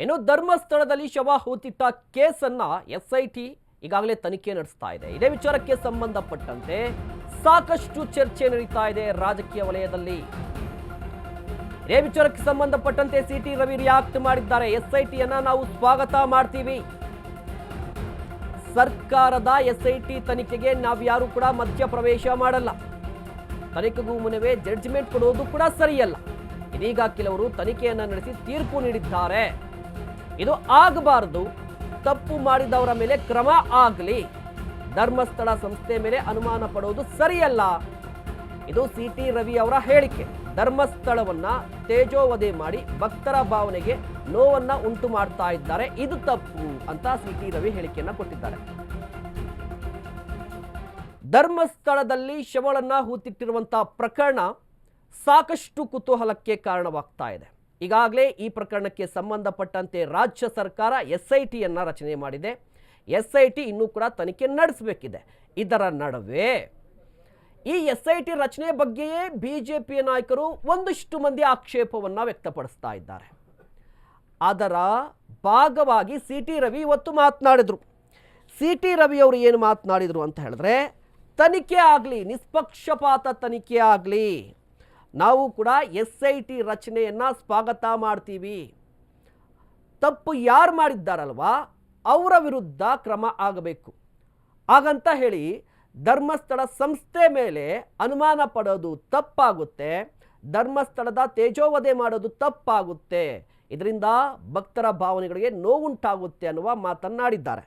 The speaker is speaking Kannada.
ಇನ್ನು ಧರ್ಮಸ್ಥಳದಲ್ಲಿ ಶವ ಹೂತಿಟ್ಟ ಕೇಸನ್ನ ಎಸ್ಐಟಿ ಈಗಾಗಲೇ ತನಿಖೆ ನಡೆಸ್ತಾ ಇದೆ. ಇದೇ ವಿಚಾರಕ್ಕೆ ಸಂಬಂಧಪಟ್ಟಂತೆ ಸಾಕಷ್ಟು ಚರ್ಚೆ ನಡೀತಾ ಇದೆ ರಾಜಕೀಯ ವಲಯದಲ್ಲಿ. ಇದೇ ವಿಚಾರಕ್ಕೆ ಸಂಬಂಧಪಟ್ಟಂತೆ ಸಿಟಿ ರವಿ ರಿಯಾಕ್ಟ್ ಮಾಡಿದ್ದಾರೆ. ಎಸ್ಐಟಿಯನ್ನ ನಾವು ಸ್ವಾಗತ ಮಾಡ್ತೀವಿ. ಸರ್ಕಾರದ ಎಸ್ಐಟಿ ತನಿಖೆಗೆ ನಾವ್ಯಾರು ಕೂಡ ಮಧ್ಯಪ್ರವೇಶ ಮಾಡಲ್ಲ. ತನಿಖೆಗೂ ಮುನ್ನವೇ ಜಡ್ಜ್ಮೆಂಟ್ ಕೊಡುವುದು ಕೂಡ ಸರಿಯಲ್ಲ. ಇದೀಗ ಕೆಲವರು ತನಿಖೆಯನ್ನ ನಡೆಸಿ ತೀರ್ಪು ನೀಡಿದ್ದಾರೆ. ಇದು ಆಗಬಾರದು. ತಪ್ಪು ಮಾಡಿದವರ ಮೇಲೆ ಕ್ರಮ ಆಗಲಿ. ಧರ್ಮಸ್ಥಳ ಸಂಸ್ಥೆ ಮೇಲೆ ಅನುಮಾನ ಪಡುವುದು ಸರಿಯಲ್ಲ. ಇದು ಸಿಟಿ ರವಿ ಅವರ ಹೇಳಿಕೆ. ಧರ್ಮಸ್ಥಳವನ್ನ ತೇಜೋವಧೆ ಮಾಡಿ ಭಕ್ತರ ಭಾವನೆಗೆ ನೋವನ್ನ ಉಂಟು ಮಾಡ್ತಾ ಇದ್ದಾರೆ, ಇದು ತಪ್ಪು ಅಂತ ಸಿಟಿ ರವಿ ಹೇಳಿಕೆಯನ್ನ ಕೊಟ್ಟಿದ್ದಾರೆ. ಧರ್ಮಸ್ಥಳದಲ್ಲಿ ಶವಗಳನ್ನ ಹೂತಿಟ್ಟಿರುವಂತಹ ಪ್ರಕರಣ ಸಾಕಷ್ಟು ಕುತೂಹಲಕ್ಕೆ ಕಾರಣವಾಗ್ತಾ ಇದೆ. ಈಗಾಗಲೇ ಈ ಪ್ರಕರಣಕ್ಕೆ ಸಂಬಂಧಪಟ್ಟಂತೆ ರಾಜ್ಯ ಸರ್ಕಾರ ಎಸ್ಐಟಿಯನ್ನ ರಚನೆ ಮಾಡಿದೆ. ಎಸ್ಐಟಿ ಇನ್ನೂ ಕೂಡ ತನಿಖೆ ನಡೆಸಬೇಕಿದೆ. ಇದರ ನಡುವೆ ಈ ಎಸ್ಐಟಿ ರಚನೆ ಬಗ್ಗೆಯೇ ಬಿಜೆಪಿಯ ನಾಯಕರು ಒಂದಿಷ್ಟು ಮಂದಿ ಆಕ್ಷೇಪವನ್ನ ವ್ಯಕ್ತಪಡಿಸ್ತಾ ಇದ್ದಾರೆ. ಅದರ ಭಾಗವಾಗಿ ಸಿಟಿ ರವಿ ಇವತ್ತು ಮಾತನಾಡಿದ್ರು. ಸಿಟಿ ರವಿ ಅವರು ಏನು ಮಾತನಾಡಿದ್ರು ಅಂತ ಹೇಳಿದ್ರೆ, ತನಿಖೆ ಆಗಲಿ, ನಿಷ್ಪಕ್ಷಪಾತ ತನಿಖೆ ಆಗಲಿ, ನಾವು ಕೂಡ ಎಸ್ಐಟಿ ರಚನೆಯನ್ನ ಸ್ವಾಗತ ಮಾಡ್ತೀವಿ. ತಪ್ಪು ಯಾರು ಮಾಡಿದ್ದಾರಲ್ವಾ ಅವರ ವಿರುದ್ಧ ಕ್ರಮ ಆಗಬೇಕು. ಹಾಗಂತ ಹೇಳಿ ಧರ್ಮಸ್ಥಳ ಸಂಸ್ಥೆ ಮೇಲೆ ಅನುಮಾನ ಪಡೋದು ತಪ್ಪಾಗುತ್ತೆ. ಧರ್ಮಸ್ಥಳದ ತೇಜೋವಧೆ ಮಾಡೋದು ತಪ್ಪಾಗುತ್ತೆ. ಇದರಿಂದ ಭಕ್ತರ ಭಾವನೆಗಳಿಗೆ ನೋವುಂಟಾಗುತ್ತೆ ಅನ್ನುವ ಮಾತನ್ನಾಡಿದ್ದಾರೆ.